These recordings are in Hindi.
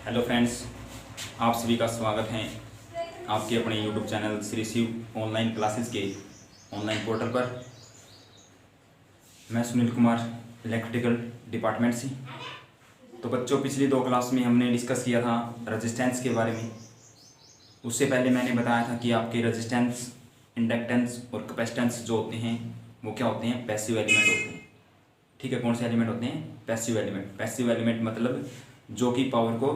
हेलो फ्रेंड्स, आप सभी का स्वागत है आपके अपने YouTube channel Shri Shiv online classes के ऑनलाइन पोर्टल पर। मैं सुनील कुमार, इलेक्ट्रिकल डिपार्टमेंट से। तो बच्चों, पिछली 2 क्लास में हमने डिस्कस किया था रेजिस्टेंस के बारे में। उससे पहले मैंने बताया था कि आपके रेजिस्टेंस, इंडक्टेंस और कैपेसिटेंस जो होते हैं वो क्या होते हैं, पैसिव एलिमेंट होते हैं। ठीक है, कौन से एलिमेंट होते हैं? Passive element. पैसिव एलिमेंट मतलब जो कि पावर को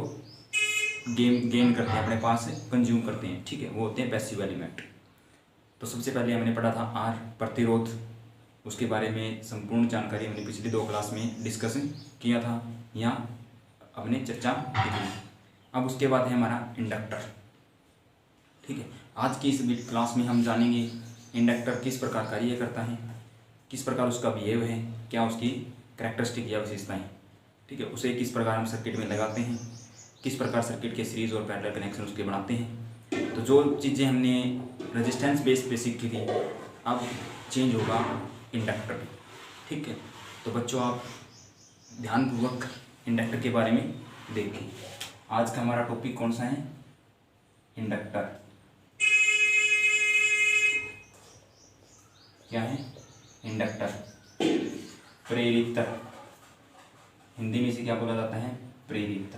गेन करते हैं, अपने पास कंज्यूम करते हैं। ठीक है, वो होते हैं पैसिव एलिमेंट। तो सबसे पहले हमने पढ़ा था आर, प्रतिरोध। उसके बारे में संपूर्ण जानकारी हमने पिछली 2 क्लास में डिस्कशन किया था या हमने चर्चा की थी। अब उसके बाद है हमारा इंडक्टर। ठीक है, आज की इस क्लास में हम जानेंगे इंडक्टर किस प्रकार कार्य करता है, किस प्रकार उसका बिहेव है, क्या उसकी कैरेक्टरिस्टिक या विशेषताएं। ठीक है, उसे किस प्रकार हम सर्किट में लगाते हैं, किस प्रकार सर्किट के सीरीज और पैरेलल कनेक्शन उसके बनाते हैं। तो जो चीज़ें हमने रेजिस्टेंस बेस पे सीखी थी, अब चेंज होगा इंडक्टर पे। ठीक है, तो बच्चों आप ध्यानपूर्वक इंडक्टर के बारे में देखें। आज का हमारा टॉपिक कौन सा है? इंडक्टर। क्या है? इंडक्टर। प्रेरित्र, हिंदी में इसे क्या बोला जाता है? प्रेरित्र।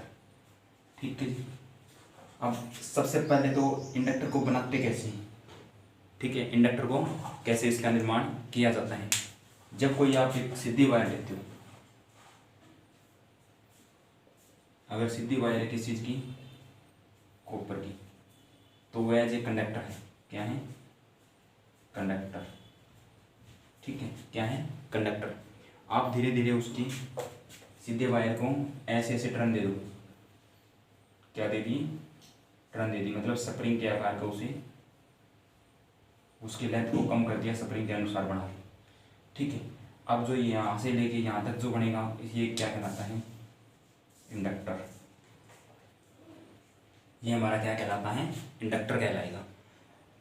ठीक है जी। अब सबसे पहले तो इंडक्टर को बनाते कैसे हैं? ठीक है, इंडक्टर को कैसे इसका निर्माण किया जाता है? जब कोई आप एक सीधी वायर लेते हो, अगर सीधी वायर है किस चीज़ की? कॉपर की, तो वह एज ए कंडक्टर है। क्या है? कंडक्टर। ठीक है, क्या है? कंडक्टर। आप धीरे धीरे उसकी सीधे वायर को ऐसे ऐसे टर्न दे दो। क्या दे दी? टर्न दे दी, मतलब स्प्रिंग के आकार का उसे, उसकी लेंथ को कम कर दिया, स्प्रिंग के अनुसार बढ़ा दिया। ठीक है, अब जो यहाँ से लेके यहाँ तक जो बनेगा, ये क्या कहलाता है? इंडक्टर। ये हमारा क्या कहलाता है? इंडक्टर कहलाएगा।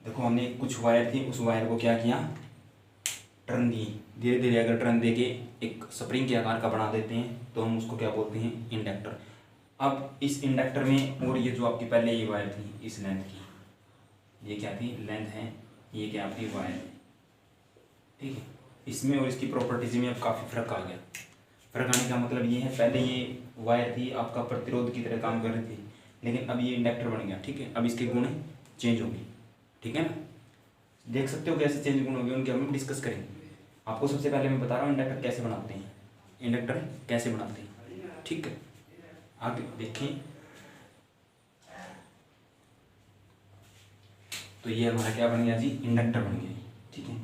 देखो, हमने कुछ वायर थी, उस वायर को क्या किया? टर्न दी। धीरे धीरे अगर टर्न देके एक स्प्रिंग के आकार का बना देते हैं तो हम उसको क्या बोलते हैं? इंडक्टर। अब इस इंडक्टर में, और ये जो आपकी पहले ये वायर थी इस लेंथ की, ये क्या थी? लेंथ है। ये क्या आपकी वायर है। ठीक है, इसमें और इसकी प्रॉपर्टीज में अब काफ़ी फर्क आ गया। फर्क आने का मतलब ये है, पहले ये वायर थी आपका प्रतिरोध की तरह काम कर रही थी, लेकिन अब ये इंडक्टर बन गया। ठीक है, अब इसके गुण चेंज होंगे। ठीक है ना, देख सकते हो कैसे चेंज गुण होंगे, उनके हम डिस्कस करेंगे। आपको सबसे पहले मैं बता रहा हूँ इंडक्टर कैसे बनाते हैं। इंडक्टर कैसे बनाते हैं, ठीक है, आगे देखें। तो ये हमारा क्या बन गया जी? इंडक्टर बन गया। ठीक है,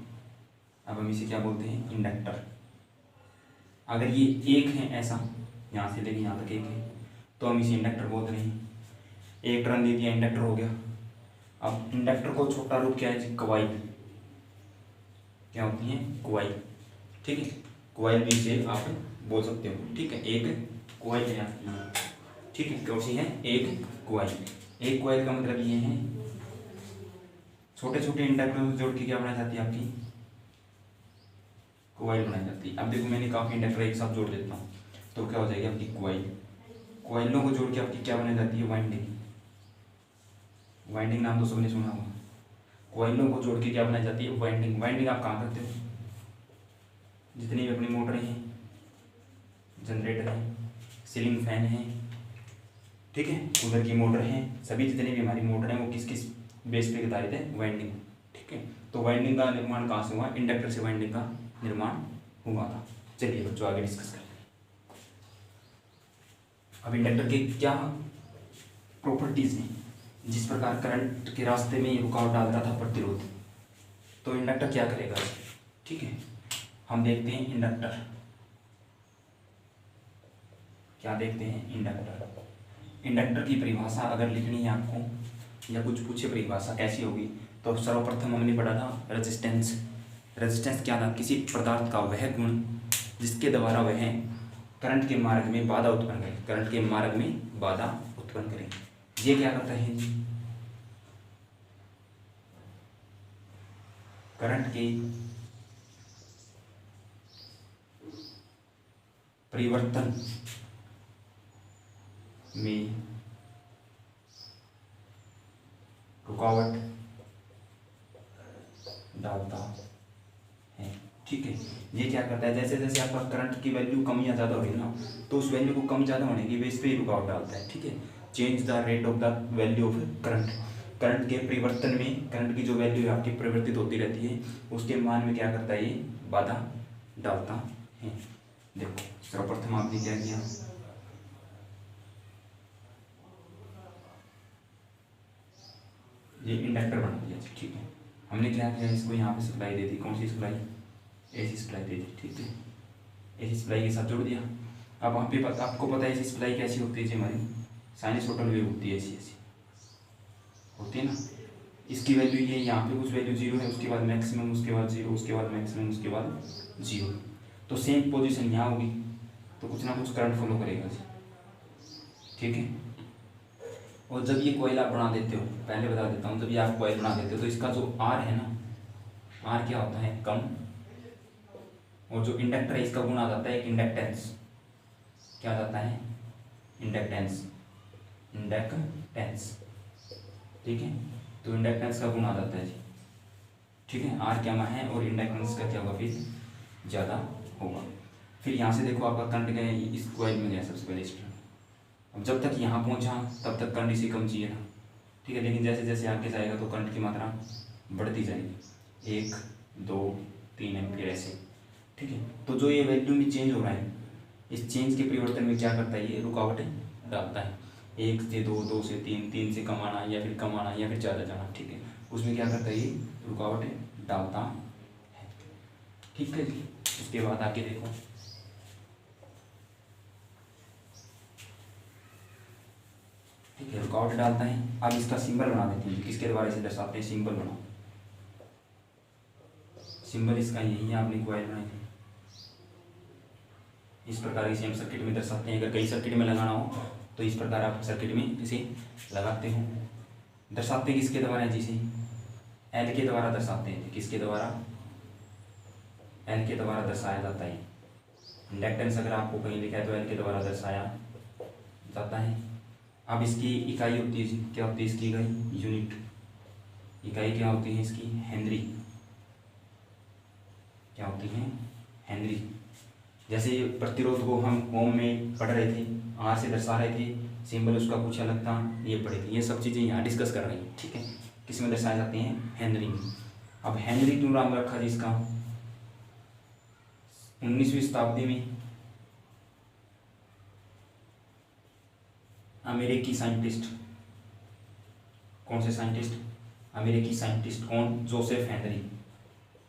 अब हम इसे क्या बोलते हैं? इंडक्टर। अगर ये एक है ऐसा, यहाँ से लेके यहाँ तक एक है, तो हम इसे इंडक्टर बोल रहे हैं। एक टर्न दे दिया, इंडक्टर हो गया। अब इंडक्टर को छोटा रूप क्या है जी? कॉइल। क्या होती है? कॉइल। ठीक है, कॉइल भी इसे आप बोल सकते हो। ठीक है, एक कॉइल है आपकी। ठीक है, कौन सी है? एक कॉइल। एक कॉइल का मतलब ये है, छोटे छोटे इंडक्टर जोड़ के क्या बनाई जाती है? आपकी कॉइल बनाई जाती है। अब देखो, मैंने काफ़ी इंडक्टर एक साथ जोड़ देता हूँ तो क्या हो जाएगी आपकी कॉइल। कॉइलों को जोड़ के आपकी क्या बनाई जाती है? वाइंडिंग। वाइंडिंग नाम तो सबने सुना होगा। कॉइलों को जोड़ के क्या बनाई जाती है? वाइंडिंग। वाइंडिंग आप कहाँ करते हो? जितनी भी अपनी मोटरें हैं, जनरेटर है, सीलिंग फैन है, ठीक है, कूलर की मोटर है, सभी जितनी भी हमारी मोटर हैं वो किस किस बेस पे आधारित है? वाइंडिंग। ठीक है, तो वाइंडिंग का निर्माण कहाँ से हुआ? इंडक्टर से वाइंडिंग का निर्माण हुआ था। चलिए बच्चों, आगे डिस्कस करते हैं। अब इंडक्टर के क्या प्रॉपर्टीज हैं? जिस प्रकार करंट के रास्ते में रुकावट डालता था प्रतिरोध, तो इंडक्टर क्या करेगा? ठीक है, हम देखते हैं इंडक्टर। क्या देखते हैं? इंडक्टर। इंडक्टर की परिभाषा अगर लिखनी है आपको, या कुछ पूछे परिभाषा कैसी होगी, तो सर्वप्रथम हमने पढ़ा था रेजिस्टेंस। रेजिस्टेंस क्या था? किसी पदार्थ का वह गुण जिसके द्वारा वह करंट के मार्ग में बाधा उत्पन्न करे। करंट के मार्ग में बाधा उत्पन्न करे, ये क्या करता है जी? करंट के परिवर्तन में रुकावट डालता है। ठीक है, ये क्या करता है, जैसे जैसे आपका करंट की वैल्यू कम या ज़्यादा होगी ना, तो उस वैल्यू को कम ज़्यादा होने की बेस पे ही रुकावट डालता है। ठीक है, change the rate of the value of current, current के परिवर्तन में, करंट की जो वैल्यू है आपकी परिवर्तित होती रहती है, उसके मान में क्या करता है, ये बाधा डालता है। देखो सर्वप्रथम आपने क्या किया, ये इंडक्टर बना दिया। ठीक है, हमने क्या किया, इसको यहाँ पे सप्लाई दे दी, कौन सी सप्लाई, एसी सप्लाई दे दी। ठीक है, एसी सप्लाई के साथ जोड़ दिया। अब वहाँ पे आपको पता है एसी सप्लाई कैसी होती है जी, हमारी साइनसोइडल वेव होती है, ऐसी ऐसी होती है ना। इसकी वैल्यू ये, यहाँ पे कुछ वैल्यू जीरो है, उसके बाद मैक्सिमम, उसके बाद जीरो, उसके बाद मैक्सिमम, उसके बाद जीरो। तो सेम पोजीशन यहाँ होगी, तो कुछ ना कुछ करंट फ्लो करेगा जी। ठीक है, और जब ये कॉइल आप बना देते हो, पहले बता देता हूँ, जब ये आप कॉइल बना देते हो तो इसका जो आर है ना, आर क्या होता है, कम, और जो इंडक्टर है इसका गुण आ जाता है एक इंडक्टेंस, क्या आ जाता है, इंडक्टेंस, इंडक्टेंस। ठीक है, तो इंडक्टेंस का गुण आ जाता है जी। ठीक है, आर क्या है और इंडक्टेंस का क्या होगा, फिर ज़्यादा होगा। फिर यहाँ से देखो आपका करंट गया इस कॉइल में गया सबसे पहले, इस पर। अब जब तक यहाँ पहुँचा तब तक करंट इसी कम चाहिए था। ठीक है, लेकिन जैसे जैसे आगे जाएगा तो करंट की मात्रा बढ़ती जाएगी, 1 2 3 एम्पीयर ऐसे। ठीक है, तो जो ये वैल्यू में चेंज हो रहा है, इस चेंज के परिवर्तन में क्या करता है, ये रुकावटें डालता है। 1 से 2, 2 से 3, 3 से कम आना या फिर कम आना या फिर ज़्यादा जाना। ठीक है, उसमें क्या करता है, ये रुकावटें डालता है। ठीक है जी, उसके बाद आगे देखो, ठीक है, रुकावट डालता है। अब इसका सिंबल बना देते हैं, किसके द्वारा इसे दर्शाते हैं, सिंबल बनाओ। सिंबल इसका यही है, आपने कॉइल बनाई थी, इस प्रकार इसे हम सर्किट में दर्शाते हैं। अगर कई सर्किट में लगाना हो तो इस प्रकार आप सर्किट में इसे लगाते हो। दर्शाते हैं किसके द्वारा, जिसे एल के द्वारा दर्शाते हैं। किसके द्वारा, एल के द्वारा दर्शाया जाता है। इंडक्टेंस अगर आपको कहीं लिखा है तो एल के द्वारा दर्शाया जाता है। अब इसकी इकाई होती है, क्या होती है इसकी इकाई, यूनिट। इकाई क्या होती है इसकी, हेनरी। क्या होती है, हेनरी। जैसे प्रतिरोध को हम ओम में पढ़ रहे थे, आर से दर्शा रहे थे, सिंबल उसका कुछ अलग था, ये पढ़े थे। ये सब चीज़ें यहाँ डिस्कस कर रही हैं। ठीक है, किस में दर्शाए जाते हैं, हेनरी में। अब हेनरी क्यों नाम रखा जी इसका, 19वीं शताब्दी में अमेरिकी साइंटिस्ट, कौन से साइंटिस्ट, अमेरिकी साइंटिस्ट, कौन, जोसेफ हेनरी।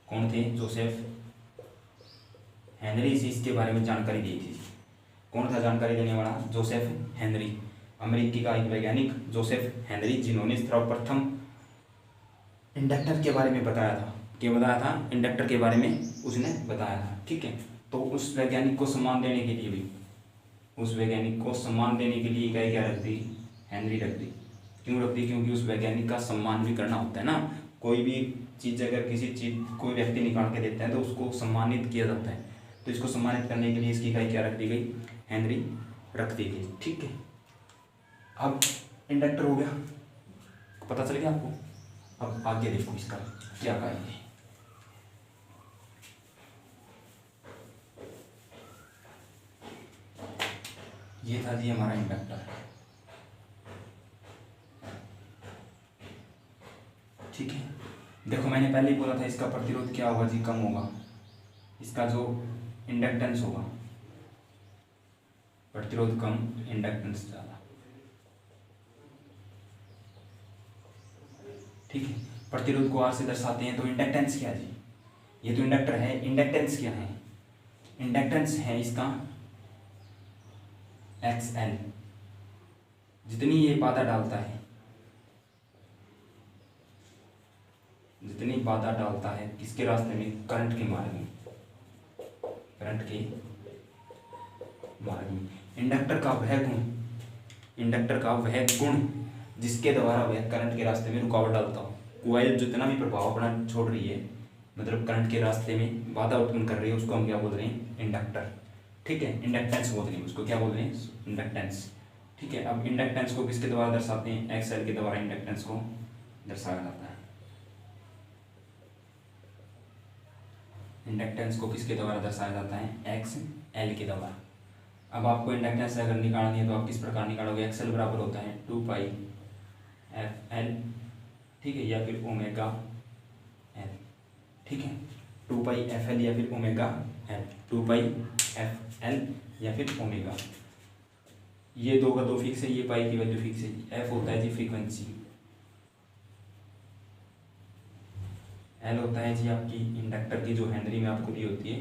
कौन थे, जोसेफ हेनरी से इसके बारे में जानकारी दी थी। कौन था जानकारी देने वाला, जोसेफ हेनरी। अमेरिकी का एक वैज्ञानिक जोसेफ हेनरी, जिन्होंने सर्वप्रथम इंडक्टर के बारे में बताया था। क्या बताया था, इंडक्टर के बारे में उसने बताया था। ठीक है, तो उस वैज्ञानिक को सम्मान देने के लिए भी, उस वैज्ञानिक को सम्मान देने के लिए इकाई क्या रख दी, हेनरी रख दी। क्यों रख दी, क्योंकि उस वैज्ञानिक का सम्मान भी करना होता है ना। कोई भी चीज़ अगर किसी चीज़ कोई व्यक्ति निकाल के देता है तो उसको सम्मानित किया जाता है। तो इसको सम्मानित करने के लिए इसकी इकाई क्या रख दी गई, हेनरी रख दी गई। ठीक है, अब इंडक्टर हो गया, पता चल गया आपको। अब आगे देखो इसका क्या कार्य है। ये था जी हमारा इंडक्टर। ठीक है, देखो मैंने पहले ही बोला था इसका प्रतिरोध क्या होगा जी, कम होगा। इसका जो इंडक्टेंस होगा, प्रतिरोध कम, इंडक्टेंस ज़्यादा। ठीक है, प्रतिरोध को आर से दर्शाते हैं। तो इंडक्टेंस क्या है जी, ये तो इंडक्टर है, इंडक्टेंस क्या है, इंडक्टेंस है इसका XL। जितनी ये बाधा डालता है, जितनी बाधा डालता है किसके रास्ते में, करंट के मार्ग में, करंट के मार्ग में। इंडक्टर का वह गुण, इंडक्टर का वह गुण जिसके द्वारा वह करंट के रास्ते में रुकावट डालता हो। कॉइल जितना भी प्रभाव अपना छोड़ रही है, मतलब करंट के रास्ते में बाधा उत्पन्न कर रही है, उसको हम क्या बोल रहे हैं, इंडक्टर। ठीक है, इंडक्टेंस बोल रहे हैं उसको, क्या बोल रहे हैं, इंडक्टेंस। ठीक है, अब इंडक्टेंस को किसके द्वारा दर्शाते हैं, XL के द्वारा इंडक्टेंस को दर्शाया जाता है। इंडक्टेंस को किसके द्वारा दर्शाया जाता है? एक्स एल के द्वारा। अब आपको इंडक्टेंस अगर निकालनी है तो आप किस प्रकार निकालोगे? एक्सएल बराबर होता है 2 पाई एफ एल, ठीक है, या फिर ओमेगा एल, ठीक है, 2 पाई एफ एल या फिर ओमेगा एल, 2 पाई एफ एल या फिर ओमेगा। ये दो का दो फिक्स है, ये पाई की वैल्यू फिक्स है। एफ होता है जी फ्रीक्वेंसी, एल होता है जी आपकी इंडक्टर की, जो हेनरी में आपको दी होती है,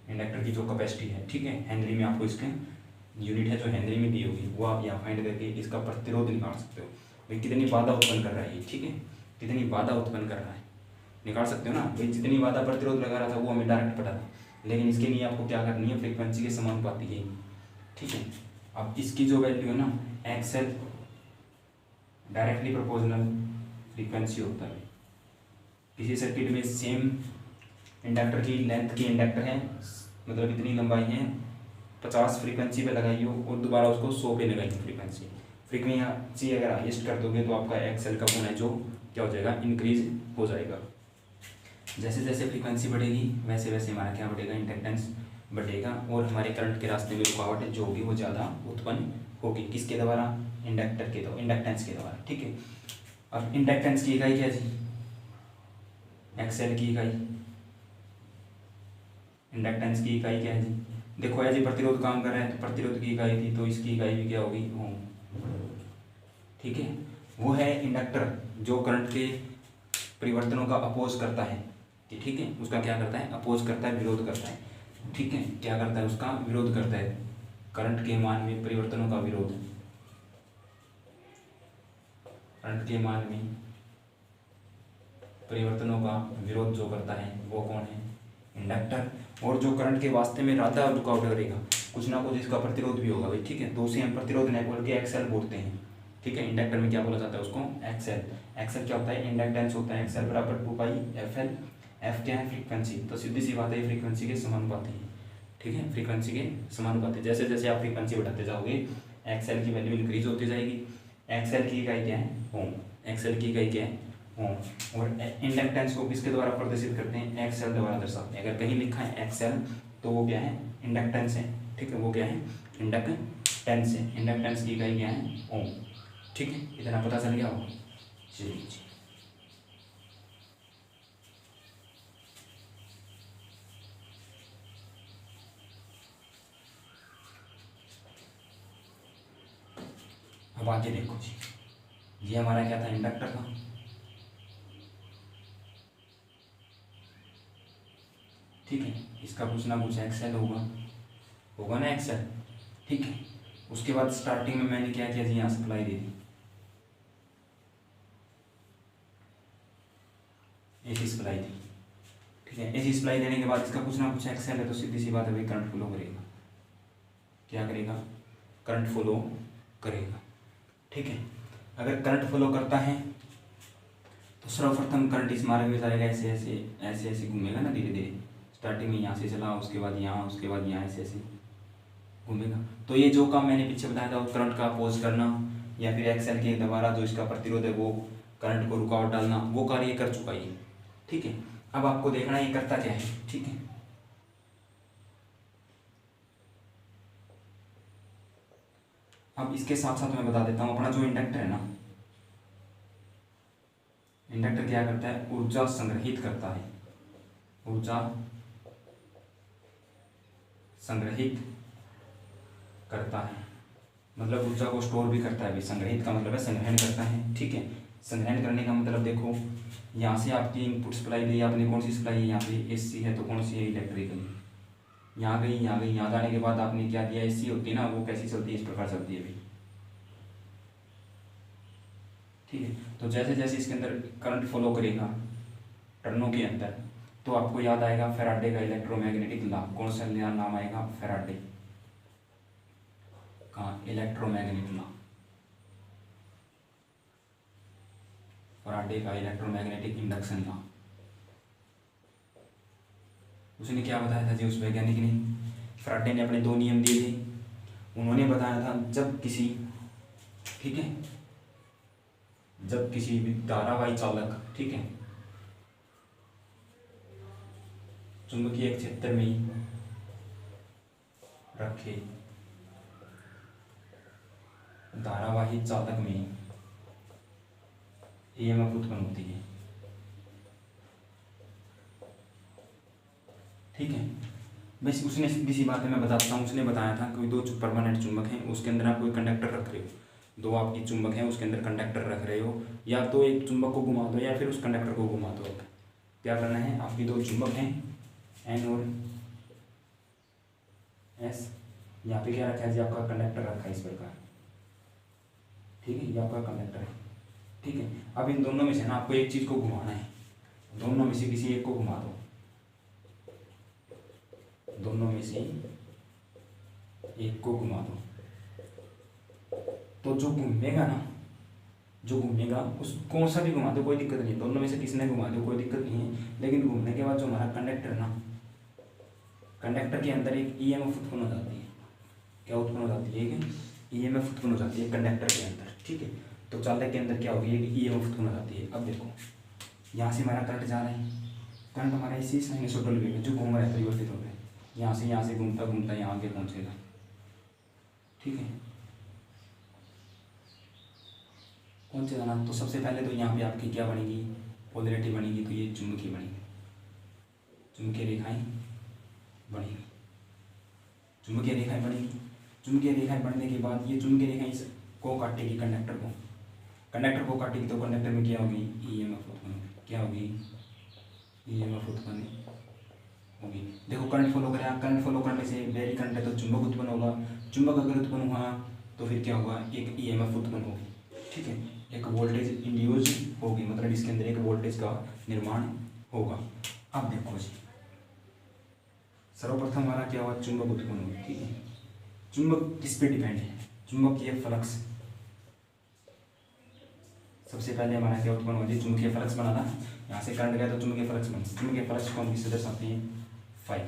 इंडक्टर की जो कैपेसिटी है, ठीक है, हेनरी में आपको इसके यूनिट है जो हेनरी में दी होगी, वो आप यहाँ फाइंड करके इसका प्रतिरोध निकाल सकते हो। भाई कितनी बाधा उत्पन्न कर रहा है ये, ठीक है, कितनी बाधा उत्पन्न कर रहा है निकाल सकते हो ना। भाई जितनी बाधा प्रतिरोध लगा रहा था वो हमें डायरेक्ट पता था, लेकिन इसके लिए आपको क्या करनी है? फ्रीक्वेंसी के समानुपाती है, ठीक है। अब इसकी जो वैल्यू है ना, एक्सएल डायरेक्टली प्रोपोर्शनल फ्रीक्वेंसी होता है। किसी सर्किट में सेम इंडक्टर की लेंथ की इंडक्टर है, मतलब इतनी लंबाई है, 50 फ्रीक्वेंसी पे लगाई हो और दोबारा उसको 100 पे लगाई हो फ्रीक्वेंसी अगर हाइस्ट कर दोगे तो आपका एक्सएल का कोण है जो क्या हो जाएगा? इंक्रीज हो जाएगा। जैसे जैसे फ्रीक्वेंसी बढ़ेगी वैसे वैसे हमारा क्या बढ़ेगा? इंडक्टेंस बढ़ेगा, और हमारे करंट के रास्ते में रुकावट जो होगी वो ज़्यादा उत्पन्न होगी। किसके द्वारा? इंडक्टेंस के द्वारा, ठीक है। अब इंडक्टेंस की इकाई क्या जी? एक्सएल की इकाई, इंडक्टेंस की इकाई क्या है जी? देखो है जी, प्रतिरोध काम कर रहा है तो प्रतिरोध की इकाई थी, तो इसकी इकाई भी क्या होगी? ओम, ठीक है। वो है इंडक्टर जो करंट के परिवर्तनों का अपोज करता है, ठीक है, उसका क्या करता है? अपोज करता है, विरोध करता है, ठीक है। क्या करता है? उसका विरोध करता है, करंट के मान में परिवर्तनों का विरोध, करंट के मान में परिवर्तनों का विरोध जो करता है वो कौन है? इंडक्टर। और जो करंट के वास्ते में राधा रुकावट करेगा, कुछ ना कुछ इसका प्रतिरोध भी होगा भाई, ठीक है, तो उसे हम प्रतिरोध नेटवर्क के एक्सएल बोलते हैं, ठीक है। इंडक्टर में क्या बोला जाता है उसको? एक्सएल। एक्सएल क्या होता है? इंडक्टेंस होता है। एक्सएल बराबर 2 पाई एफ एल, एफ क्या है? फ्रीक्वेंसी, तो सीधी सी बात है फ्रीक्वेंसी के समानुपाती है, ठीक है, फ्रीक्वेंसी के समानुपाती। जैसे जैसे आप फ्रीक्वेंसी बढ़ाते जाओगे एक्सएल की वैल्यू इंक्रीज होती जाएगी। एक्सएल की इकाई क्या है? ओम, एक्सएल की इकाई क्या है? ओम। और इंडक्टेंस को किसके द्वारा प्रदर्शित करते हैं? एक्सएल द्वारा दर्शाते हैं। अगर कहीं लिखा है एक्सएल तो वो क्या है? इंडक्टेंस है, ठीक है, वो क्या है? इंडक्टेंस है। इंडक्टेंस की इकाई क्या है? ओम, ठीक है, इतना पता चल गया होगा। चलिए, अब आगे देखो जी, ये हमारा क्या था? इंडक्टर था, ठीक है। इसका कुछ ना कुछ एक्सएल होगा ना एक्सएल, ठीक है। उसके बाद स्टार्टिंग में मैंने क्या किया जी? यहाँ सप्लाई दे दी, एसी सप्लाई दी, ठीक है। एसी सप्लाई देने के बाद इसका कुछ ना कुछ एक्सएल है, तो सीधी सी बात है भाई करंट फ्लो करेगा। क्या करेगा? करंट फ्लो करेगा, ठीक है। अगर करंट फ्लो करता है तो सर्वप्रथम करंट इस मार्ग में जाएगा, ऐसे ऐसे ऐसे ऐसे घूमेगा ना धीरे धीरे। स्टार्टिंग में यहाँ से चला, उसके बाद यहाँ, उसके बाद यहाँ, ऐसे ऐसे घूमेगा। तो ये जो काम मैंने पीछे बताया था, करंट का अपोज करना या फिर एक्सएल के द्वारा जो इसका प्रतिरोध है वो करंट को रुकावट डालना, वो कार्य कर चुका है, ठीक है। अब आपको देखना ये करता क्या है, ठीक है। अब इसके साथ साथ मैं बता देता हूँ, अपना जो इंडक्टर है ना, इंडक्टर क्या करता है? ऊर्जा संग्रहित करता है, ऊर्जा संग्रहित करता है, मतलब ऊर्जा को स्टोर भी करता है भी। संग्रहित का मतलब है संग्रहण करता है, ठीक है। संग्रहण करने का मतलब देखो, यहाँ से आपकी इनपुट सप्लाई दी आपने, कौन सी सप्लाई है? यहाँ पे एसी है, तो कौन सी है? इलेक्ट्रिकल। यहाँ गई, यहाँ गई, यहाँ जाने के बाद आपने क्या दिया? एसी होती है ना, वो कैसी चलती है? इस प्रकार चलती है भाई, ठीक है। तो जैसे जैसे इसके अंदर करंट फ्लो करेगा टर्नों के अंदर, तो आपको याद आएगा फैराडे का इलेक्ट्रोमैग्नेटिक लॉ। कौन सा नाम आएगा? फैराडे का इलेक्ट्रोमैग्नेटिक लॉ, फैराडे का इलेक्ट्रोमैग्नेटिक इंडक्शन लॉ। उसने क्या बताया था जी उस वैज्ञानिक ने? फैराडे ने अपने 2 नियम दिए थे, उन्होंने बताया था जब किसी, ठीक है, जब किसी भी धारावाही चालक, ठीक है, चुंबकीय क्षेत्र में रखे धारावाही चालक में ईएमएफ उत्पन्न होती है, ठीक है। बस उसने सीधी बात है, मैं बताता हूँ। उसने बताया था कि दो परमानेंट चुंबक हैं, उसके अंदर आप कोई कंडक्टर रख रहे हो, दो आपकी चुंबक हैं, उसके अंदर कंडक्टर रख रहे हो, या तो एक चुंबक को घुमा दो या फिर उस कंडक्टर को घुमा दो। क्या करना है, आपकी दो चुंबक हैं एन और एस, यहाँ पे क्या रखा है जी, आपका कंडक्टर रखा है इस प्रकार, ठीक है, ये आपका कंडक्टर है, ठीक है। अब इन दोनों में से ना आपको एक चीज़ को घुमाना है, दोनों में से किसी एक को घुमा दो, दोनों में से एक को घुमा दो, तो जो घूमेगा ना, जो घूमेगा उस कौन सा भी घुमा दो, कोई दिक्कत नहीं, दोनों में से किसने घुमा दो कोई दिक्कत नहीं है। लेकिन घूमने के बाद जो हमारा कंडक्टर ना, कंडक्टर के अंदर एक ईएमएफ उत्पन्न हो जाती है। क्या उत्पन्न हो जाती है, एक ईएमएफ उत्पन्न हो जाती है कंडक्टर के अंदर, ठीक है। तो चालक के अंदर क्या होगी, एक ईएमएफ उत्पन्न हो जाती है। अब देखो यहाँ से हमारा करंट जा रहा है, करंट हमारा इसी साइनसोइडल वे में जो घूम रहा है परिवर्तित हो रहा है, यहाँ से घूमता घूमता यहाँ आगे पहुँचेगा, ठीक है, पहुँचेगा ना। तो सबसे पहले तो यहाँ पे आपकी क्या बनेगी, पोलैरिटी बनेगी, तो ये चुंबकीय बनेगी, चुंबकीय रेखाएं बनेगी, चुंबकीय रेखाएं बनेगी। चुंबकीय रेखाएं बनने के बाद ये चुंबकीय रेखाएं को काटेगी, कंडक्टर को काटेगी, तो कंडक्टर में क्या होगी, ईएमएफ उत्पन्न होगी। क्या होगी, ईएमएफ उत्पन्न होगी। देखो करंट फ्लो करें, करंट फ्लो करने से वेरी करंट है तो चुंबक उत्पन्न होगा, चुंबक अगर उत्पन्न हुआ तो फिर क्या होगा, एक ईएमएफ उत्पन्न होगी, ठीक है, एक वोल्टेज इंड्यूस होगी, मतलब इसके अंदर एक वोल्टेज का निर्माण होगा। अब देखो जी, सर्वप्रथम हमारा क्या हुआ, चुंबक उत्पन्न हुआ, ठीक है। चुंबक किस पे डिपेंड है, चुंबकीय फ्लक्स। सबसे पहले हमारा क्या उत्पन्न हुआ, चुंबकीय फ्लक्स बना था, यहाँ से करंट गया तो चुंबकीय फ्लक्स बना। चुंबकीय फ्लक्स को हम किससे दर्शाते हैं, फाई,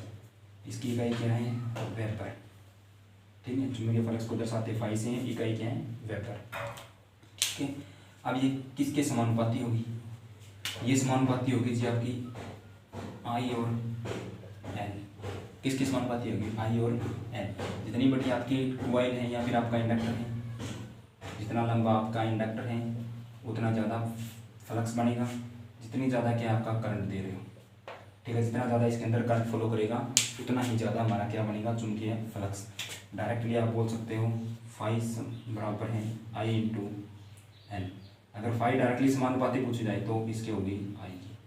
इसकी इकाई क्या है, वेपर, ठीक है। चुंबकीय फ्लक्स को दर्शाते फाई से, इकाई क्या है, वेपर, ठीक है। अब ये किसके समानुपाती होगी, ये समानुपाती होगी जी आपकी आई और एल। किसके समानुपाती होगी, आई और एल। जितनी बड़ी आपकी कॉइल है या फिर आपका इंडक्टर है, जितना लंबा आपका इंडक्टर है उतना ज़्यादा फ्लक्स बनेगा, जितनी ज़्यादा क्या आपका करंट दे रहे हो, ठीक है। जितना ज़्यादा इसके अंदर करंट फ्लो करेगा उतना ही ज़्यादा हमारा क्या बनेगा, चुंबकीय फ्लक्स। डायरेक्टली आप बोल सकते हो फाई बराबर है आई इंटू एल। अगर फाई डायरेक्टली समानुपाती पूछी जाए तो किसकी होगी, आई की।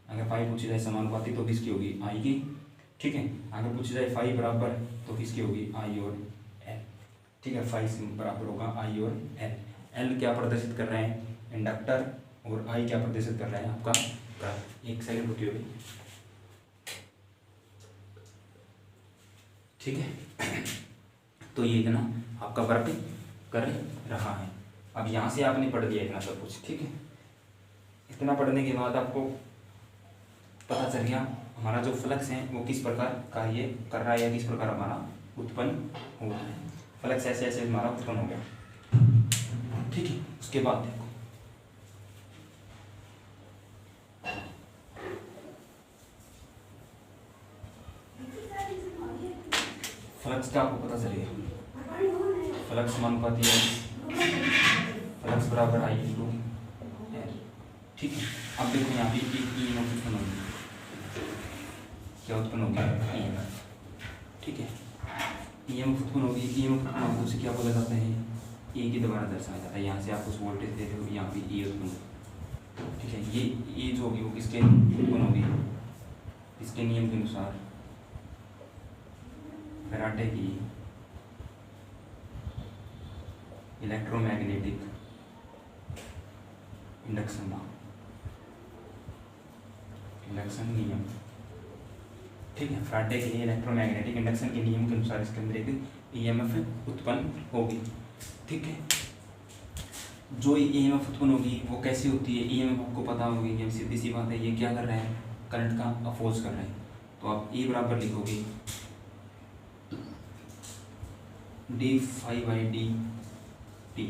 अगर फाई पूछी जाए समानुपाती तो किसकी होगी, आई की, ठीक है। अगर पूछी जाए फाई बराबर तो किसकी होगी, आई और एल, ठीक है। फाई बराबर होगा आई और एल। एल क्या प्रदर्शित कर रहे हैं, इंडक्टर, और आई क्या प्रदर्शित कर रहा है, आपका करंट। एक सेकंड रुकिए अभी, ठीक है। तो ये इतना आपका वर्क कर रहा है। अब यहाँ से आपने पढ़ दिया इतना सब कुछ, ठीक है। इतना पढ़ने के बाद आपको पता चल गया हमारा जो फ्लक्स है वो किस प्रकार कार्य कर रहा है, या किस प्रकार हमारा उत्पन्न हो रहा है। फ्लक्स ऐसे ऐसे हमारा उत्पन्न हो गया, ठीक है। उसके बाद देखो फ्लक्स का आपको पता चलेगा, फ्लक्स समानुपाती है, फ्लक्स बराबर आई इंटू एल, ठीक है। अब देखो यहाँ पे एक ईएमएफ उत्पन्न होगी, क्या उत्पन्न होगी, ईएमएफ, ठीक है। ईएमएफ उत्पन्न होगी, ईएमएफ उत्पन्न होगी, उसे क्या बोला जाता है, ए की द्वारा दर्शाया जाता है। यहाँ से आप उस वोल्टेज दे रहे हो, यहाँ पे ए उत्पन्न, ठीक है। ये जो होगी वो किसके उत्पन्न होगी, इसके नियम के अनुसार फैराडे की इलेक्ट्रोमैग्नेटिक इंडक्शन नियम, ठीक है। फैराडे के इलेक्ट्रोमैग्नेटिक इंडक्शन के नियम के अनुसार इसके अंदर एक ईएमएफ उत्पन्न होगी, ठीक है। जो ईएमएफ उत्पन्न होगी वो कैसी होती है, ईएमएफ आपको पता होगी कि सीधी सी बात है, ये क्या कर रहा है, करंट का अपोज कर रहा है। तो आप ई बराबर लिखोगे D phi by D T,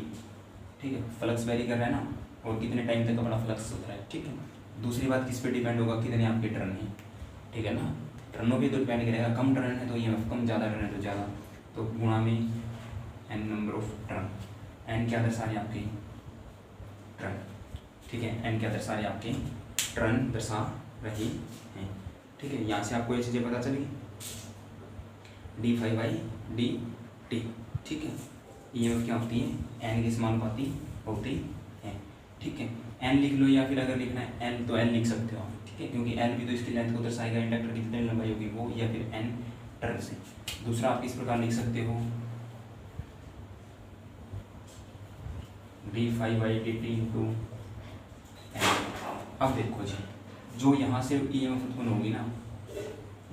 ठीक है। फ्लक्स वेरी कर रहा है ना, और कितने टाइम तक अपना फ्लक्स चल रहा है, ठीक है। दूसरी बात किस पे डिपेंड होगा, कितने आपके टर्न है, ठीक है ना। टर्नों पे तो डिपेंड करेगा, कम टर्न है तो ईएमएफ कम, ज़्यादा टर्न है तो ज़्यादा, तो गुणा में N number of turn. N क्या दर्शा रहे आपके टर्न, ठीक है। एन क्या दर्शा रहे आपके टर्न दर्शा रही हैं, ठीक है। यहाँ से आपको ये चीज़ें पता चलेगी, D phi by D T, ठीक है। ईएमएफ क्या होती है, एन के समानुपाती होती है, ठीक है। एन लिख लो, या फिर अगर लिखना है एन तो एन लिख सकते हो आप, ठीक है, क्योंकि एन भी तो इसकी लेंथ को दर्शाएगा, इंडक्टर की कितनी लंबाई होगी वो, या फिर एन टर्न से। दूसरा आप इस प्रकार लिख सकते हो, D phi by D T into N. अब देखो जी, जो यहाँ से ईएमएफ उत्पन्न होगी ना,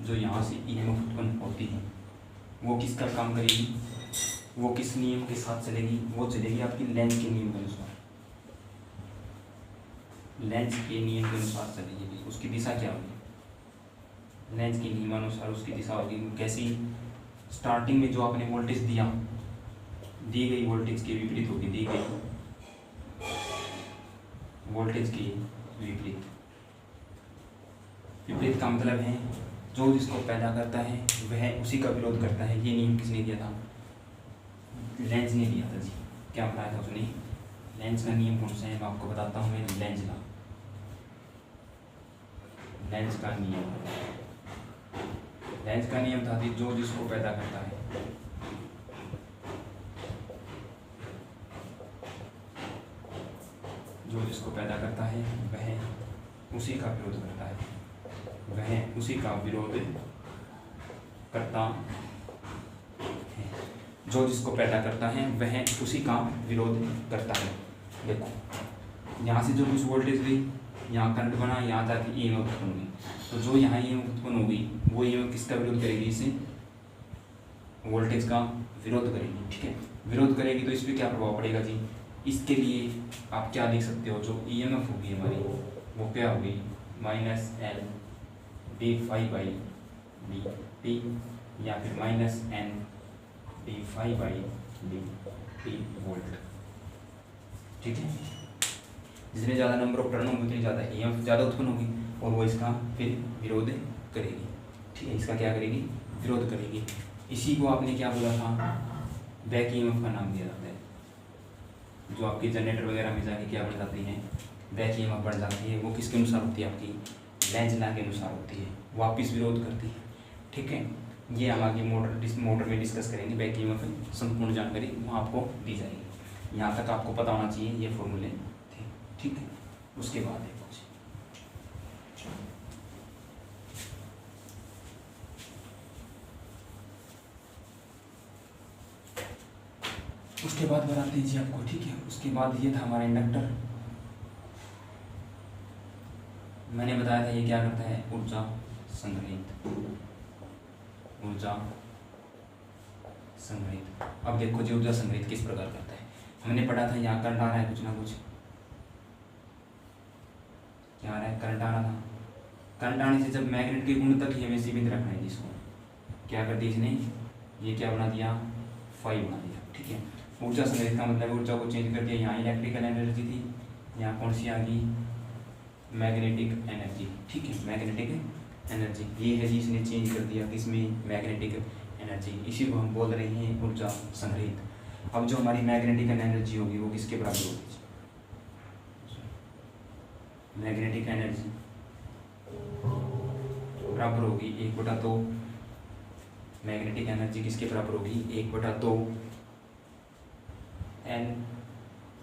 जो यहाँ से ईएमएफ उत्पन्न होती है वो किसका काम करेगी, वो किस नियम के साथ चलेगी, वो चलेगी आपकी लेंथ के नियम के अनुसार, लेंथ के नियम के अनुसार चलेगी। उसकी दिशा क्या होगी, लेंथ के नियमानुसार उसकी दिशा होगी। कैसी, स्टार्टिंग में जो आपने वोल्टेज दिया, दी गई वोल्टेज के विपरीत होगी, दी गई वोल्टेज के विपरीत। विपरीत का मतलब है जो जिसको पैदा करता है वह उसी का विरोध करता है। ये नियम किसने दिया था, लेंज ने दिया था जी। क्या बताया था उसने, लेंज का नियम कौन सा है, मैं आपको बताता हूँ। मैं लेंज का नियम, लेंज का नियम था कि जो जिसको पैदा करता है जो जिसको पैदा करता है वह उसी का विरोध करता है, वह उसी का विरोध करता है। जो जिसको पैदा करता है वह उसी का विरोध करता है। देखो यहाँ से जो कुछ वोल्टेज दी, यहाँ करंट बना, यहाँ जाके ईएमएफ उत्पन्न हुई, तो जो यहाँ ईएमएफ उत्पन्न होगी वो ईएमएफ किसका विरोध करेगी, इसे वोल्टेज का विरोध करेगी, ठीक है। विरोध करेगी तो इस पर क्या प्रभाव पड़ेगा जी, इसके लिए आप क्या लिख सकते हो, जो ईएमएफ होगी हमारी वो क्या होगी, minus L D phi by D T, या फिर minus N D phi by D T volt, ठीक है। जितने ज़्यादा नंबर ऑफ टर्न होंगे उतनी ज़्यादा ईएमएफ ज़्यादा उत्पन्न होगी, और वो इसका फिर विरोध करेगी, ठीक है। इसका क्या करेगी, विरोध करेगी। इसी को आपने क्या बोला था, बैक ईएमएफ का नाम दिया जाता है। जो आपकी जनरेटर वगैरह में जाके क्या बन जाती है, बैक ईएमएफ बढ़ जाती है, वो किसके अनुसार होती है, आपकी लेंज लॉ के अनुसार होती है, वापिस विरोध करती है, ठीक है। ये हम आगे मोटर में डिस्कस करेंगे। बैक ईएमएफ संपूर्ण जानकारी वहाँ आपको दी जाएगी। यहाँ तक आपको पता होना चाहिए ये फॉर्मूले थे, ठीक है। उसके बाद है कुछ, उसके बाद बताते हैं जी आपको, ठीक है। उसके बाद ये था हमारा इंडक्टर। मैंने बताया था ये क्या करता है, ऊर्जा संग्रहित, ऊर्जा संग्रहित। अब देखो जी ऊर्जा संग्रहित किस प्रकार करता है। हमने पढ़ा था यहाँ करंट आ रहा है, कुछ ना कुछ क्या आ रहा है, करंट आ रहा था। करंट आने से जब मैग्नेट के गुण तक ही हमें सीमित रखना है, जिसको क्या कर दिया इसने, ये क्या बना दिया, फाई बना दिया, ठीक है। ऊर्जा संग्रहित का मतलब ऊर्जा को चेंज कर दिया। यहाँ इलेक्ट्रिकल एनर्जी थी, यहाँ कौन सी आ गई, मैग्नेटिक एनर्जी, ठीक है। मैग्नेटिक एनर्जी ये है जी, इसने चेंज कर दिया किसमें, मैग्नेटिक एनर्जी। इसी को हम बोल रहे हैं ऊर्जा संग्रहित। अब जो हमारी मैग्नेटिक एनर्जी होगी वो किसके बराबर होगी, मैग्नेटिक एनर्जी बराबर होगी 1/2। मैग्नेटिक एनर्जी किसके बराबर होगी, 1/2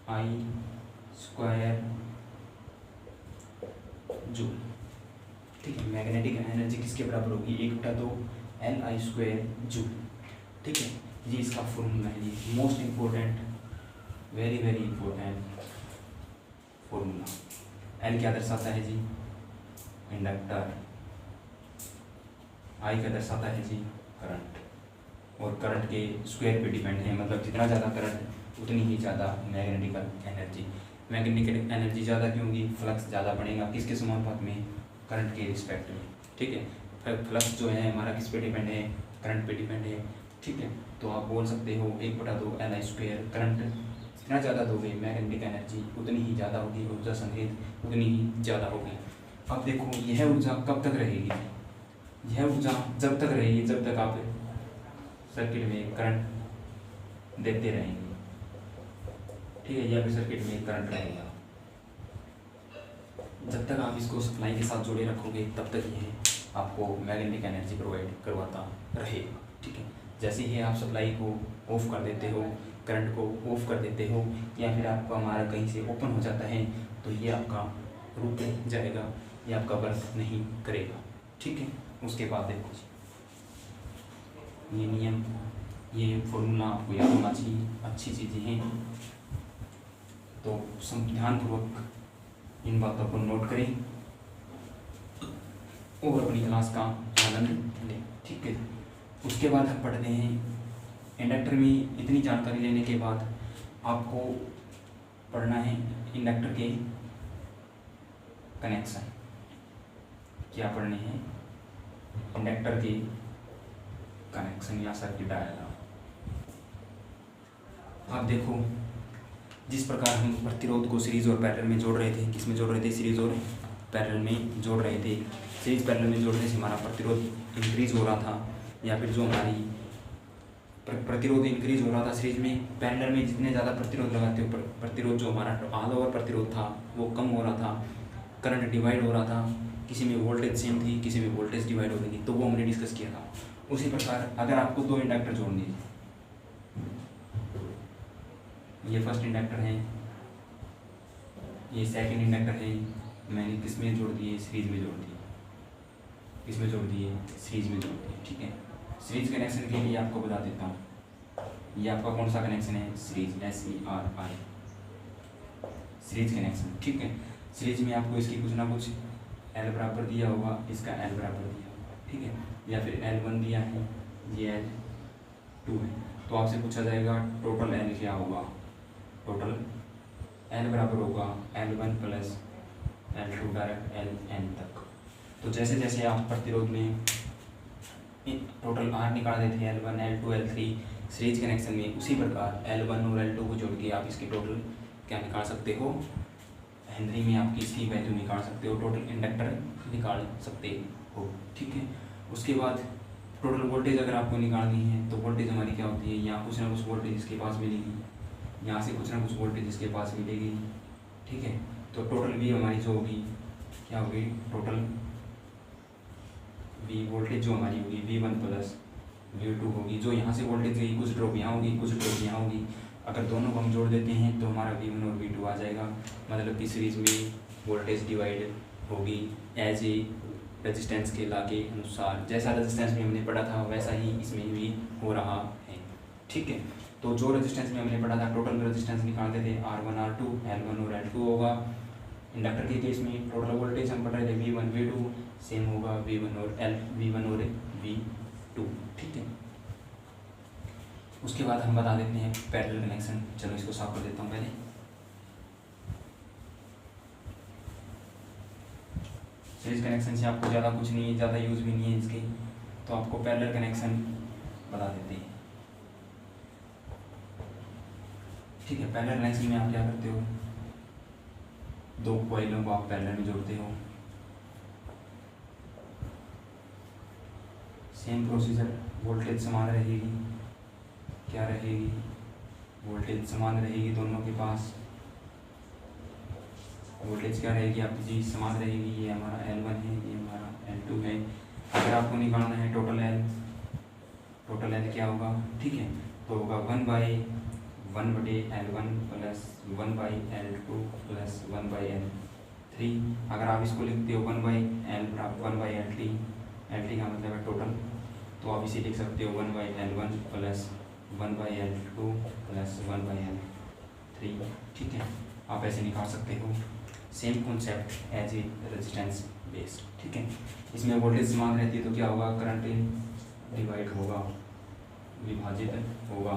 Ni स्क्वायर जूल, ठीक है। मैग्नेटिक एनर्जी किसके बराबर होगी, 1/2 Ni स्क्वायर जूल, ठीक है। ये इसका फॉर्मूला है, ये most important, very very important formula. L क्या दर्शाता है जी, इंडक्टर। आई क्या दर्शाता है जी, करंट। और करंट के स्क्वायर पे डिपेंड है, मतलब जितना ज़्यादा करंट उतनी ही ज़्यादा मैग्नेटिकल एनर्जी। मैग्नेटिकल एनर्जी ज़्यादा क्यों होगी, फ्लक्स ज़्यादा बढ़ेगा, किसके समानुपात में, करंट के रिस्पेक्ट में, ठीक है। फ्लक्स जो है हमारा किस पे डिपेंड है, करंट पे डिपेंड है। ठीक है। तो आप बोल सकते हो 1/2 Li²। करंट जितना ज़्यादा दोगे मैग्नेटिक एनर्जी उतनी ही ज़्यादा होगी, ऊर्जा संग्रहित उतनी ही ज़्यादा होगी। अब देखो यह ऊर्जा कब तक रहेगी? यह ऊर्जा जब तक रहेगी जब तक आप सर्किट में करंट देते रहेंगे, ठीक है। यह भी सर्किट में करंट रहेगा। जब तक आप इसको सप्लाई के साथ जोड़े रखोगे तब तक यह आपको मैग्नेटिक एनर्जी प्रोवाइड करवाता रहेगा, ठीक है। जैसे ही आप सप्लाई को ऑफ कर देते हो, करंट को ऑफ कर देते हो, या फिर आपका हमारा कहीं से ओपन हो जाता है, तो ये आपका रुक जाएगा, ये आपका वर्क नहीं करेगा, ठीक है। उसके बाद देखो ये नियम, ये फॉर्मूला आपको याद होना चाहिए, अच्छी चीज़ें हैं। तो ध्यानपूर्वक इन बातों को नोट करें और अपनी क्लास का आनंद लें, ठीक है। उसके बाद हम पढ़ते हैं इंडक्टर में। इतनी जानकारी लेने के बाद आपको पढ़ना है इंडक्टर के कनेक्शन। क्या पढ़ने हैं? इंडक्टर के कनेक्शन या सर्किट डायग्राम। आप देखो जिस प्रकार हम प्रतिरोध को सीरीज और पैरेलल में जोड़ रहे थे, किस में जोड़ रहे थे? सीरीज और पैरेलल में जोड़ रहे थे। सीरीज पैरेलल में जोड़ने से हमारा प्रतिरोध इंक्रीज हो रहा था, या फिर जो हमारी प्रतिरोध इंक्रीज हो रहा था सीरीज में। पैरेलल में जितने ज़्यादा प्रतिरोध लगाते हो, प्रतिरोध जो हमारा ऑल ओवर प्रतिरोध था वो कम हो रहा था, करंट डिवाइड हो रहा था। किसी में वोल्टेज सेम थी, किसी में वोल्टेज डिवाइड हो गई थी, तो वो हमने डिस्कस किया था। उसी प्रकार अगर आपको दो इंडक्टर जोड़ने हैं, ये फर्स्ट इंडक्टर है, ये सेकंड इंडक्टर है, मैंने किस में जोड़ दिए? सीरीज में जोड़ दिए। किस में जोड़ दिए? सीरीज में जोड़ दिए, ठीक है। सीरीज कनेक्शन के लिए आपको बता देता हूँ, ये आपका कौन सा कनेक्शन है? सीरीज, SERI, सीरीज कनेक्शन, ठीक है। सीरीज में आपको इसकी कुछ ना कुछ L बराबर दिया होगा, इसका L बराबर दिया होगा, ठीक है। या फिर L1 दिया है, ये L2 है, तो आपसे पूछा जाएगा टोटल L क्या होगा? टोटल L बराबर होगा L1 plus L2 direct LN तक। तो जैसे जैसे आप प्रतिरोध में टोटल R निकाल देते हैं, L1, L2, L3 series connection में, उसी प्रकार L1 और L2 को जोड़ के आप इसकी टोटल क्या निकाल सकते हो? हेनरी में आपकी इसकी वैल्यू निकाल सकते हो, टोटल इंडक्टर निकाल सकते हो, ठीक है। उसके बाद टोटल वोल्टेज अगर आपको निकालनी है तो वोल्टेज हमारी क्या होती है? यहाँ कुछ ना कुछ वोल्टेज इसके पास मिलेगी, यहाँ से कुछ ना कुछ वोल्टेज इसके पास मिलेगी, ठीक है। तो टोटल भी हमारी जो होगी क्या होगी? टोटल V वोल्टेज जो हमारी होगी V1 प्लस V2 होगी। जो यहाँ से वोल्टेज गई, कुछ ड्रॉप यहाँ होगी, कुछ ड्रॉप यहाँ होगी। अगर दोनों को हम जोड़ देते हैं तो हमारा V1 और V2 आ जाएगा। मतलब कि सीरीज में वोल्टेज डिवाइड होगी एज ए रेजिस्टेंस के ला के अनुसार। जैसा रेजिस्टेंस में हमने पढ़ा था वैसा ही इसमें भी हो रहा है, ठीक है। तो जो रेजिस्टेंस में हमने पढ़ा था, टोटल रेजिस्टेंस निकालते थे R1 R2, L1 और L2 होगा। इंडक्टर के केस में टोटल वोल्टेज हम पढ़ रहे थे V1 V2, सेम होगा V1 और V2, ठीक है। उसके बाद हम बता देते हैं पैरेलल कनेक्शन। चलो इसको साफ कर देता हूँ पहले। सीरीज कनेक्शन से आपको ज़्यादा कुछ नहीं है, ज़्यादा यूज़ भी नहीं है इसके, तो आपको पैरेलल कनेक्शन बता देते हैं, ठीक है। पैरेलल कनेक्शन में आप क्या करते हो? दो कॉइलों को आप पैरेलल में जोड़ते हो। सेम प्रोसीजर, वोल्टेज समान रहेगी। क्या रहेगी? वोल्टेज समान रहेगी दोनों के पास। वोल्टेज क्या रहेगी आपकी जी? समान रहेगी। ये हमारा L1 है, ये हमारा L2 है। अगर आपको निकालना है टोटल L क्या होगा? ठीक है, तो होगा 1/1/L1 plus 1/L2 plus 1/L3। अगर आप इसको लिखते हो 1/L1/LT, LT का मतलब है टोटल, तो आप इसे लिख सकते हो 1/L1 plus 1/L2 plus 1/L3, ठीक है। आप ऐसे निकाल सकते हो। Same concept as a resistance based, ठीक है। इसमें वोल्टेज समान रहती है तो क्या होगा? करंट डिवाइड होगा, विभाजित होगा।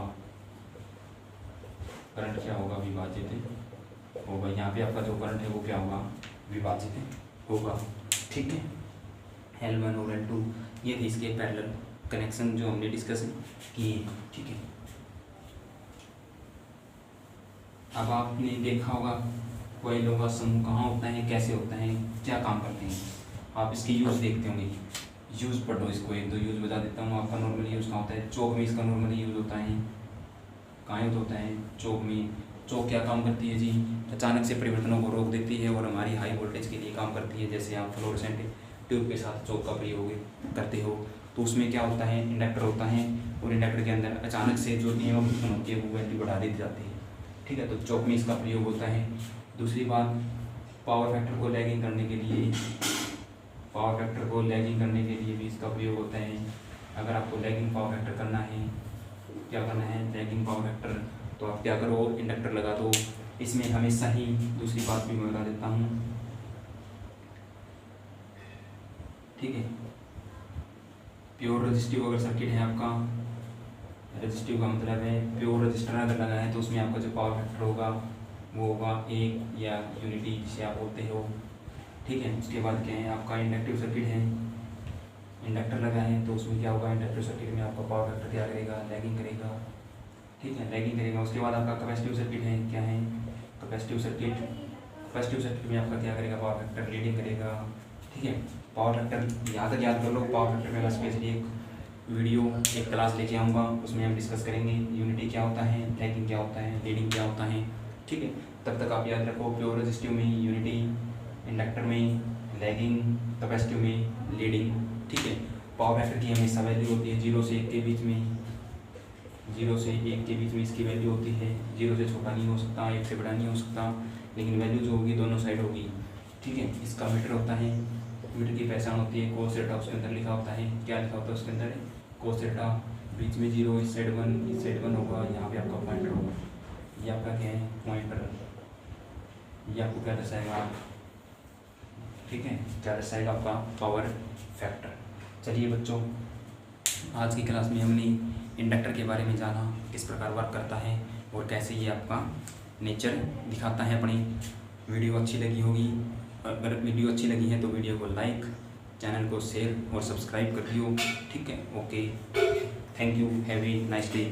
करंट क्या होगा? विभाजित होगा। यहाँ पे आपका जो करंट है वो क्या होगा? विभाजित होगा, ठीक है। L1 और L2 ये थे इसके पैरेलल कनेक्शन जो हमने डिस्कस किए, ठीक है। अब आपने देखा होगा कोयलों का समूह कहाँ होता है, कैसे होता है, क्या काम करते हैं। आप इसके यूज़ देखते होंगे, यूज़ पढ़ो इसको, एक दो यूज़ बता देता हूँ आपका। नॉर्मली यूज़ कहाँ होता है, चौक में इसका नॉर्मली यूज़ होता है। कहाँ यूज़ होता है, चौक में। चौक क्या काम करती है जी, अचानक से परिवर्तनों को रोक देती है और हमारी हाई वोल्टेज के लिए काम करती है। जैसे आप फ्लोरेसेंट ट्यूब के साथ चौक का प्रयोग करते हो, तो उसमें क्या होता है, इंडक्टर होता है, और इंडक्टर के अंदर अचानक से जो ईएमएफ उत्पन्न होती है वो वैल्यू बढ़ा दी जाती है, ठीक है। तो चौक में इसका प्रयोग होता है। दूसरी बात, पावर फैक्टर को लैगिंग करने के लिए, पावर फैक्टर को लैगिंग करने के लिए भी इसका प्रयोग होता है। अगर आपको लैगिंग पावर फैक्टर करना है, क्या करना है, लैगिंग पावर फैक्टर, तो आप क्या करो, इंडक्टर लगा दो। इसमें हमेशा ही दूसरी बात भी मैं बता देता हूँ, ठीक है। प्योर रजिस्टिव अगर सर्किट है आपका, रजिस्टिव का मतलब है प्योर रजिस्टर अगर लगा है, तो उसमें आपका जो पावर फैक्टर होगा वो होगा 1 या यूनिटी जिसे आप बोलते हो, ठीक है। उसके बाद क्या है, आपका इंडक्टिव सर्किट है, इंडक्टर लगा है, तो उसमें क्या होगा, इंडक्टिव सर्किट में आपका पावर फैक्टर क्या करेगा, लैगिंग करेगा, ठीक है, लैगिंग करेगा। उसके बाद आपका कैपेसिटिव सर्किट है, क्या है, कैपेसिटिव सर्किट, कैपेसिटिव सर्किट में आपका क्या करेगा, पावर फैक्टर लीडिंग करेगा, ठीक है। पावर फैक्टर याद कर लो, पावर फैक्टर में मैं स्पेशली एक वीडियो, एक क्लास लेके आऊँगा, उसमें हम डिस्कस करेंगे यूनिटी क्या होता है, लैगिंग क्या होता है, लीडिंग क्या होता है, ठीक है। तब तक आप याद रखो, प्योर रजिस्टिव में यूनिटी, इंडक्टर में लैगिंग, कैपेसिटिव में लीडिंग, ठीक है। पावर फैक्टर की हमेशा वैल्यू होती है 0 से 1 के बीच में, 0 से 1 के बीच में इसकी वैल्यू होती है। 0 से छोटा नहीं हो सकता, 1 से बड़ा नहीं हो सकता, लेकिन वैल्यू जो होगी दोनों साइड होगी, ठीक है। इसका मीटर होता है, मीटर की पहचान होती है कोस डेल्टा, उसके अंदर लिखा होता है, क्या लिखा होता है उसके अंदर, कोस डेल्टा, बीच में 0, इस साइड 1, इस साइड 1 होगा, यहाँ पे आपका पॉइंटर होगा, ये आपका क्या है, पॉइंटर, ये आपको क्या दर्शाएगा, ठीक है, क्या दर्शाएगा, आपका पावर फैक्टर। चलिए बच्चों, आज की क्लास में हमने इंडक्टर के बारे में जाना, किस प्रकार वर्क करता है और कैसे ये आपका नेचर दिखाता है अपनी। वीडियो अच्छी लगी होगी, अगर वीडियो अच्छी लगी है तो वीडियो को लाइक, चैनल को शेयर और सब्सक्राइब कर दियो, ठीक है। Okay, thank you, have a nice day.